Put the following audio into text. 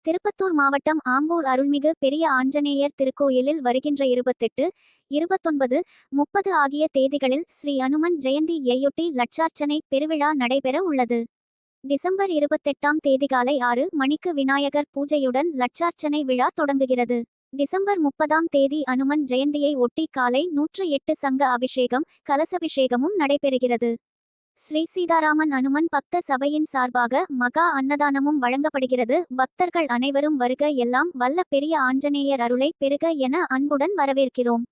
திருப்பத்தூர் மாவட்டம் ஆம்பூர் அருள்மிகு பெரிய ஆஞ்சநேயர் திருக்கோயிலில் வருகின்ற 28, 29, 30 ஆகிய தேதிகளில் ஸ்ரீ அனுமன் ஜெயந்தியையொட்டி லட்சார்ச்சனை பெருவிழா நடைபெற உள்ளது. டிசம்பர் 28ஆம் தேதி காலை 6 மணிக்கு விநாயகர் பூஜையுடன் லட்சார்ச்சனை விழா தொடங்குகிறது. டிசம்பர் 30ஆம் தேதி அனுமன் ஜெயந்தியை ஒட்டி காலை 108 சங்க அபிஷேகம், கலசபிஷேகமும் நடைபெறுகிறது. ஸ்ரீ சீதாராமன் அனுமன் பக்த சபையின் சார்பாக மகா அன்னதானமும் வழங்கப்படுகிறது. பக்தர்கள் அனைவரும் வருக, எல்லாம் வல்ல பெரிய ஆஞ்சநேயர் அருளை பெறுக என அன்புடன் வரவேற்கிறோம்.